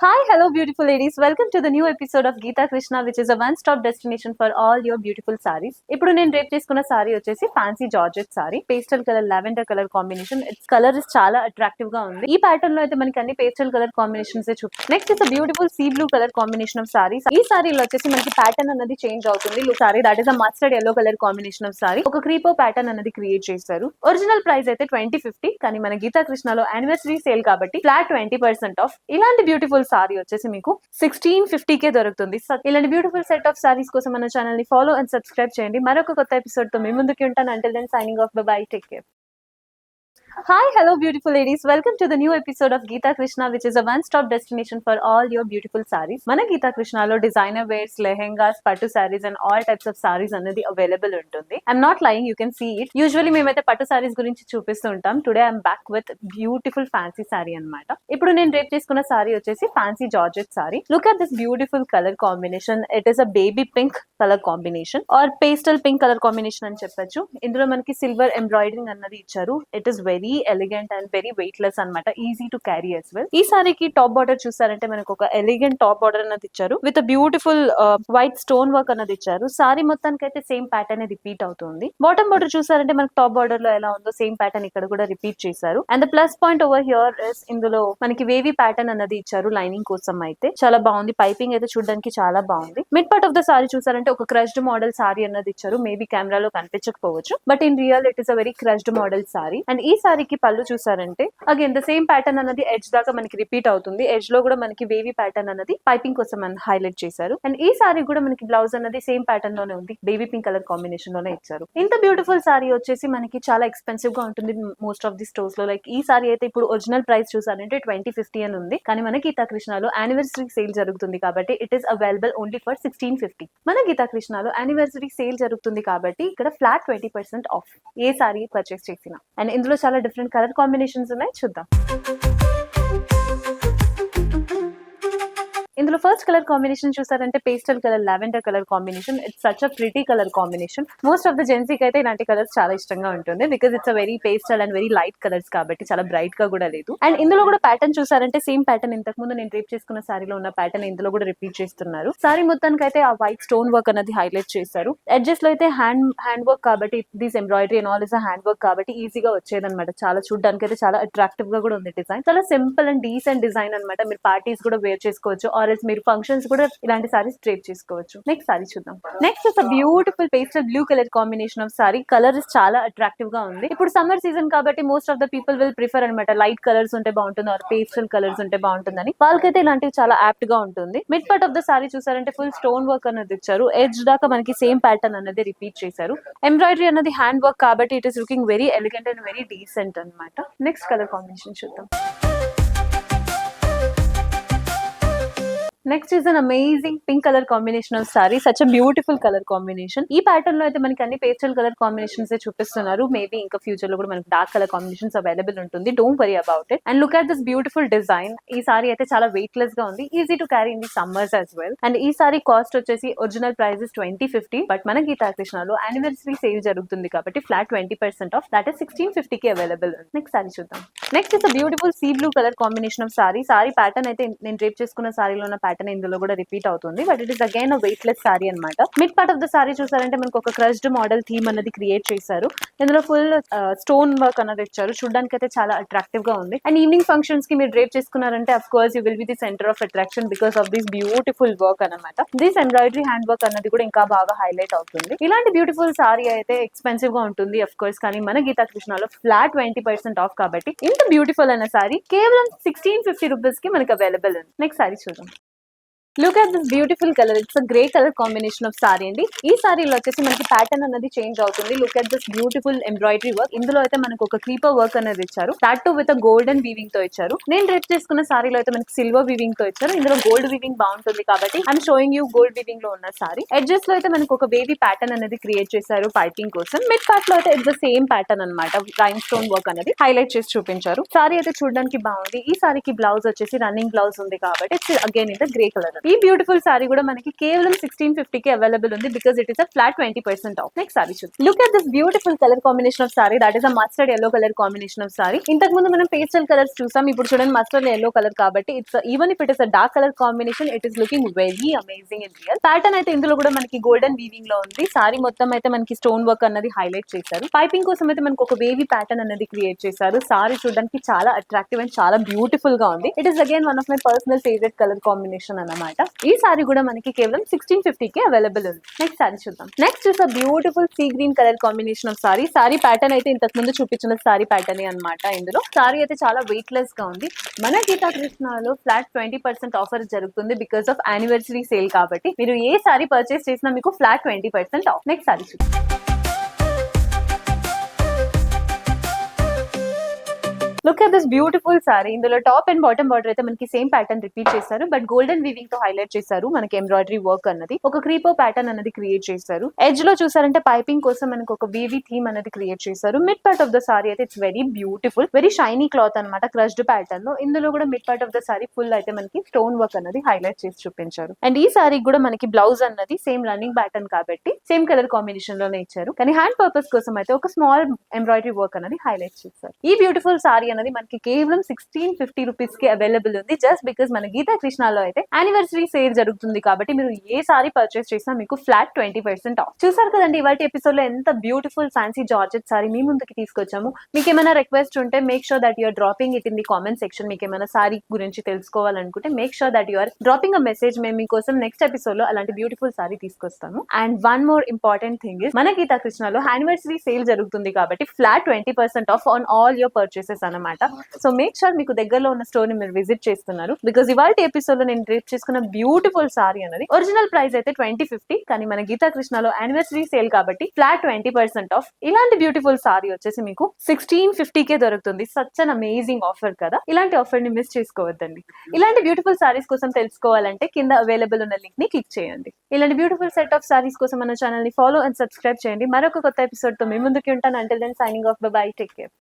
Hi, hello, beautiful ladies. Welcome to the new episode of Geeta Krishna, which is a one-stop destination for all your beautiful sarees. ఇప్పుడు నేను rape చేసుకున్న sorry వచ్చేసి fancy georgette sorry, pastel colour, lavender colour combination. It's colour is చాలా attractive గా ఉంది. ఈ pattern లో అయితే మనకి అన్ని పేస్టల్ కలర్ కాంబినేషన్స్ చూపి. Next is beautiful sea blue colour combination of saris. ఈ సారీలో వచ్చేసి మనకి ప్యాటర్న్ అనేది చేంజ్ అవుతుంది. Sorry that is a mustard yellow colour combination of sorry. ఒక క్రీపో ప్యాటర్న్ అనేది క్రియేట్ చేశారు. ఒరిజినల్ ప్రైస్ అయితే 2050, కానీ మన గీతా కృష్ణలో యానివర్సరీ సేల్ కాబట్టి ఫ్లాట్ 20% ఆఫ్. ఇలాంటి బ్యూటిఫుల్ సారీ వచ్చేసి మీకు 1650కే దొరుకుతుంది. ఇలాంటి బ్యూటిఫుల్ సెట్ ఆఫ్ సారీస్ కోసం మన ఛానల్ ని ఫాలో అండ్ సబ్స్క్రైబ్ చేయండి. మరొక కొత్త ఎపిసోడ్ తో మీ ముందుకి ఉంటాను. Until then signing off, bye, take care. Hi, hello, beautiful ladies. Welcome to the new episode of Geeta Krishna, which is a one-stop destination for all your beautiful sarees. Mana Geeta Krishna lo designer wears, lehengas, pattu sarees and all types of sarees anadi available untundi. I'm not lying, you can see it. Usually memaithe pattu sarees gurinchi chupistu untam. Today I'm back with beautiful fancy saree annamata. Ippudu nenu rape చేసుకున్న saree వచ్చేసి fancy georgette saree. Look at this beautiful color combination. It is a baby pink color combination or pastel pink color combination అని చెప్పొచ్చు. ఇందులో మనకి silver embroidering అన్నది ఇచ్చారు. It is very elegant and very weightless అనమాట, easy to carry as well. ఈ సారీకి top border చూసారంటే మనకు ఒక ఎలిగెంట్ టాప్ బార్డర్ అన్నది ఇచ్చారు with beautiful white stone work అన్నది ఇచ్చారు. సారీ మొత్తానికి అయితే సేమ్ ప్యాటర్న్ రిపీట్ అవుతుంది. బాటమ్ బార్డర్ చూసారంటే మనకు టాప్ బార్డర్ లో ఎలా ఉందో సేమ్ ప్యాటర్న్ ఇక్కడ కూడా రిపీట్ చేశారు. And the plus point over here is ఇందులో మనకి వేవీ ప్యాటర్న్ అన్నది ఇచ్చారు లైనింగ్ కోసం. అయితే చాలా బాగుంది. పైపింగ్ అయితే చూడడానికి చాలా బాగుంది. Mid part of the sari చూసారంటే ఒక క్రష్డ్ మోడల్ సారీ అన్నది ఇచ్చారు. మేబీ కెమెరాలో కనిపించకపోవచ్చు, but in real it is a very crushed model sari. And ఈ సారీకి పళ్ళు చూసారంటే అగైన్ ద సేమ్ ప్యాటర్న్ అన్నది ఎడ్జ్ దాకా మనకి రిపీట్ అవుతుంది. ఎడ్జ్ లో కూడా మనకి వేవీ ప్యాటర్న్ అన్నది పైపింగ్ కోసం హైలైట్ చేశారు. అండ్ ఈ సారీ కూడా మనకి బ్లౌజ్ అన్నది సేమ్ ప్యాటర్న్ లోనే ఉంది, బేబీ పింక్ కలర్ కాంబినేషన్ లోనే ఇచ్చారు. ఇంత బ్యూటిఫుల్ సారీ వచ్చేసి మనకి చాలా ఎక్స్పెన్సివ్ గా ఉంటుంది మోస్ట్ ఆఫ్ ది స్టోర్స్ లో. లైక్ ఈ సారీ అయితే ఇప్పుడు ఒరిజినల్ ప్రైస్ చూసారంటే 2050 అని ఉంది, కానీ మన గీతా కృష్ణలో యానివర్సరీ సేల్ జరుగుతుంది కాబట్టి it is available only for 1650. మన గీతా కృష్ణలో యానివర్సరీ సేల్ జరుగుతుంది కాబట్టి ఇక్కడ ఫ్లాట్ 20% ఆఫ్ ఏ సారీ పర్చేస్ చేసినా. అండ్ ఇందులో చాలా డిఫరెంట్ కలర్ కాంబినేషన్స్ ఉన్నాయి, చూద్దాం. ఇందులో ఫస్ట్ కలర్ కాంబినేషన్ చూసారంటే pastel colour, lavender colour combination. It's such a pretty colour combination. Most of the జెన్సీకి అయితే ఇలాంటి కలర్స్ చాలా ఇష్టంగా ఉంటుంది, because it's a very pastel and very light colours కాబట్టి చాలా బ్రైట్ గా కూడా లేదు. అండ్ ఇందులో కూడా ప్యాటర్న్ చూసారంటే సేమ్ ప్యాటర్న్ ఇంతకు ముందు నేను రేప్ చేసుకున్న సారీలో ఉన్న ప్యాటర్న్ ఇందులో కూడా రిపీట్ చేస్తున్నారు. సారీ మొత్తానికి అయితే ఆ వైట్ స్టోన్ వర్క్ అనేది హైలైట్ చేశారు. ఎడ్జెస్ లో అయితే హ్యాండ్ వర్క్ కాబట్టి this embroidery and all is hand work కాబట్టి ఈజీగా వచ్చేదన్నమాట. చాలా చూడడానికి అయితే చాలా అట్రాక్టివ్ గా కూడా ఉంది డిజైన్. చాలా సింపుల్ అండ్ డీసెంట్ డిజైన్ అనమాట. మీరు పార్టీస్ కూడా వేర్ చేసుకోవచ్చు, ఆర్ ఎల్స్ మీరు ఫంక్షన్స్ కూడా ఇలాంటి సారీస్ డ్రేప్ చేసుకోవచ్చు. నెక్స్ట్ సారీ చూద్దాం. Next is a beautiful pastel blue colour combination of sorry. Colour is చాలా అట్రాక్టివ్ గా ఉంది. ఇప్పుడు సమ్మర్ సీజన్ కాబట్టి most of the people will prefer అనమాట లైట్ కలర్స్ ఉంటే బాగుంటుంది ఆర్ పేస్టల్ కలర్స్ ఉంటే బాగుంటుందని. వాళ్ళకైతే ఇలాంటివి చాలా యాప్ట్ గా ఉంటుంది. Mid part of the sari చూసారంటే ఫుల్ స్టోన్ వర్క్ అనేది ఇచ్చారు. ఎడ్జ్ దాకా మనకి సేమ్ ప్యాటర్న్ అనేది రిపీట్ చేశారు. ఎంబ్రాయిడరీ అనేది హ్యాండ్ వర్క్ కాబట్టి it is looking very elegant and very decent అనమాట. నెక్స్ట్ కలర్ కాంబినేషన్ చూద్దాం. Next is an amazing pink colour combination of sorry. Such a beautiful colour combination. ఈ pattern లో అయితే మనకి అన్ని పేస్టల్ కలర్ కాంబినేషన్స్ చూపిస్తున్నారు. Maybe ఇంకా ఫ్యూచర్ లో కూడా మనకి డార్క్ కలర్ కాంబినేషన్స్ అవైలబుల్ ఉంటుంది. Don't worry about it. And look at this beautiful design. ఈ సారీ అయితే చాలా వెయిట్ లెస్ గా ఉంది, easy to carry in the summers as well. And ఈ సారీ కాస్ట్ వచ్చేసి ఒరిజినల్ ప్రైస్ ఇస్ 2050, బట్ మన గీతా కృష్ణలో యానివర్సరీ సేల్ జరుగుతుంది కాబట్టి ఫ్లాట్ 20% ఆఫ్, దట్ ఇస్ 1650కి అవైలబుల్. నెక్స్ట్ సారీ చూద్దాం. Next is a beautiful sea blue colour combination of sari. Sorry pattern అయితే నేను డ్రేప్ చేసుకున్న సారీలో ఉన్న ప్యాటర్న్ ఇందులో కూడా రిపీట్ అవుతుంది, but it is again weightless sari అనమాట. Mid part of the sari చూసారంటే మనకు ఒక క్రష్డ్ మోడల్ థీమ్ అనేది క్రియేట్ చేశారు. ఇందులో ఫుల్ స్టోన్ వర్క్ అనేది ఇచ్చారు. చూడడానికి అయితే చాలా అట్రాక్టివ్ గా ఉంది. అండ్ ఈవినింగ్ ఫంక్షన్స్ కి మీరు డ్రేప్ చేసుకున్నారంటే of course you will be the centre of attraction because of this beautiful work అనమాట. దిస్ ఎంబ్రాయిడరీ హ్యాండ్ వర్క్ అన్నది కూడా ఇంకా బాగా హైలైట్ అవుతుంది. ఇలాంటి బ్యూటిఫుల్ సారీ అయితే ఎక్స్పెన్సివ్ గా ఉంటుంది అఫ్ కోర్స్, కానీ మన గీతా కృష్ణలో ఫ్లాట్ 20% ఆఫ్ కాబట్టి ఇంత బ్యూటిఫుల్ అయిన సారీ కేవలం 1650 రూపీస్ కి మనకి అవైలబుల్ ఉంది. నెక్స్ట్ సారీ చూద్దాం. Look at this beautiful colour. It's a grey colour combination of sorry అండి. ఈ సారీలో వచ్చేసి మనకి ప్యాటర్న్ అనేది చేంజ్ అవుతుంది. Look at this beautiful embroidery work. ఇందులో అయితే మనకు ఒక క్రీపర్ వర్క్ అనేది ఇచ్చారు. That to with golden weaving తో ఇచ్చారు. నేను డ్రేప్ చేసుకున్న సారీలో అయితే మనకి సిల్వర్ వీవింగ్ తో ఇచ్చారు. ఇందులో గోల్డ్ వీవింగ్ బాగుంటుంది కాబట్టి I'm showing you gold weaving లో ఉన్న సారీ. ఎడ్జెస్ లో అయితే మనకు ఒక వేవీ ప్యాటర్న్ అనేది క్రియేట్ చేశారు పైపింగ్ కోసం. మిడ్ పార్ట్ లో అయితే ఇట్స్ ద సేమ్ ప్యాటర్న్ అనమాట. రైన్ స్టోన్ వర్క్ అనేది హైలైట్ చేసి చూపించారు. సారీ అయితే చూడడానికి బాగుంది. ఈ సారీకి బ్లౌజ్ వచ్చేసి రన్నింగ్ బ్లౌజ్ ఉంది కాబట్టి it's again in the grey colour. ఈ బ్యూటిఫుల్ సారీ కూడా మనకి కేవలం 1650 కి అవైలబుల్ ఉంది because it is a flat 20% off. Next sari చూద్దాం. Look at this beautiful colour combination of sari, that is a mustard yellow colour combination of sari. ఇంతకు ముందు మనం పేస్టల్ కలర్స్ చూసాం, ఇప్పుడు చూడండి మస్టర్డ్ ఎల్లో కలర్ కాబట్టి it's even if it is a dark colour combination it is looking very amazing in real. Pattern అయితే ఇందులో కూడా మనకి గోల్డెన్ వీవింగ్ లో ఉంది. సారీ మొత్తం అయితే మనకి స్టోన్ వర్క్ అన్నది హైలైట్ చేశారు. పైపింగ్ కోసం అయితే మనకు ఒక వేవీ ప్యాటర్న్ అనేది క్రియేట్ చేశారు. సారీ చూడడానికి చాలా అట్రాక్టివ్ అండ్ చాలా బ్యూటిఫుల్ గా ఉంది. It is again one of my personal favourite colour combination అన్నమాట. ఈ సారీ కూడా మనకి కేవలం 1650 కి అవైలబుల్ ఉంది. నెక్స్ట్ సారీ చూద్దాం. Next is a beautiful sea green colour combination of sari. Sorry pattern అయితే ఇంతకు ముందు చూపించిన సారీ ప్యాటర్న్ అన్నమాట. ఇందులో సారీ అయితే చాలా వెయిట్ లెస్ గా ఉంది. మన గీతా కృష్ణలో ఫ్లాట్ 20% ఆఫర్ జరుగుతుంది బికాస్ ఆఫ్ యానివర్సరీ సేల్ కాబట్టి మీరు ఏ సారీ పర్చేస్ చేసినా మీకు ఫ్లాట్ 20% ఆఫ్. నెక్స్ట్ సారీ చూద్దాం. Look at this beautiful sorry. ఇందులో టాప్ అండ్ బాటమ్ బార్డర్ అయితే మనకి సేమ్ ప్యాటర్న్ రిపీట్ చేశారు, బట్ గోల్డెన్ వీవింగ్ తో హైలైట్ చేశారు. మనకి ఎంబ్రాయిడరీ వర్క్ అన్నది ఒక క్రీపో ప్యాటర్న్ అనేది క్రియేట్ చేశారు. ఎడ్జ్ లో చూసారంటే పైపింగ్ కోసం మనకి ఒక వీవీ థీమ్ అనేది క్రియేట్ చేశారు. Mid part of the sorry అయితే it's very beautiful, very shiny cloth అనమాట, క్రష్డ్ ప్యాటర్న్ లో. ఇందులో కూడా mid part of the sorry full అయితే మనకి స్టోన్ వర్క్ అనేది హైలైట్ చేసి చూపించారు. అండ్ ఈ సారీ కూడా మనకి బ్లౌజ్ అన్నది సేమ్ రన్నింగ్ ప్యాటర్న్ కాబట్టి సేమ్ కలర్ కాంబినేషన్ లోనే ఇచ్చారు, కానీ హ్యాండ్ పర్పస్ కోసం అయితే ఒక స్మాల్ ఎంబ్రాయిడరీ వర్క్ అనేది హైలైట్ చేశారు. ఈ బ్యూటిఫుల్ సారీ అనేది మనకి కేవలం 1650 రూపీస్ కి అవైలబుల్ ఉంది. జస్ట్ బికాస్ మన గీతా కృష్ణలో అయితే యానివర్సరీ సేల్ జరుగుతుంది కాబట్టి మీరు ఏ సారీ పర్చేస్ చేసినా మీకు ఫ్లాట్ 20% ఆఫ్. చూసారు కదండి ఇవాళ ఎపిసోడ్ లో ఎంత బ్యూటిఫుల్ ఫ్యాన్సీ జార్జెట్ సారీ మీ ముందుకి తీసుకొచ్చాము. మీకు ఏమైనా రిక్వెస్ట్ ఉంటే make sure that you're dropping it in the comment section. మీకు ఏమైనా సారీ గురించి తెలుసుకోవాలనుకుంటే make sure that you're dropping a message. మేము మీకోసం నెక్స్ట్ ఎపిసోడ్ లో అలాంటి బ్యూటిఫుల్ సారీ తీసుకొస్తాము. And one more important thing is మన గీతా కృష్ణలో యానివర్సరీ సేల్ జరుగుతుంది కాబట్టి flat 20% off on all your purchases అన్నమాట. సో మేక్ షూర్ మీకు దగ్గరలో ఉన్న స్టోర్ ని మీరు విజిట్ చేస్తున్నారు బికాస్ ఇవాళ ఎపిసోడ్ లో నేను డ్రేప్ చేసుకున్న బ్యూటిఫుల్ సారీ అనేది ఒరిజినల్ ప్రైస్ అయితే 2050, కానీ మన గీతా కృష్ణలో యానివర్సరీ సేల్ కాబట్టి ఫ్లాట్ 20% ఆఫ్. ఇలాంటి బ్యూటిఫుల్ సారీ వచ్చేసి మీకు 1650 కే దొరుకుతుంది. సచ్ అన్ అమేజింగ్ ఆఫర్ కదా. ఇలాంటి ఆఫర్ ని మిస్ చేసుకోవద్దండి. ఇలాంటి బ్యూటిఫుల్ సారీస్ కోసం తెలుసుకోవాలంటే కింద అవైలబుల్ ఉన్న లింక్ ని క్లిక్ చేయండి. ఇలాంటి బ్యూటిఫుల్ సెట్ ఆఫ్ సారీస్ కోసం మన ఛానల్ ని ఫాలో అండ్ సబ్స్క్రైబ్ చేయండి. మరొక కొత్త ఎపిసోడ్ తో మీ ముందుకి ఉంటాను. Until then signing off, bye bye, take care.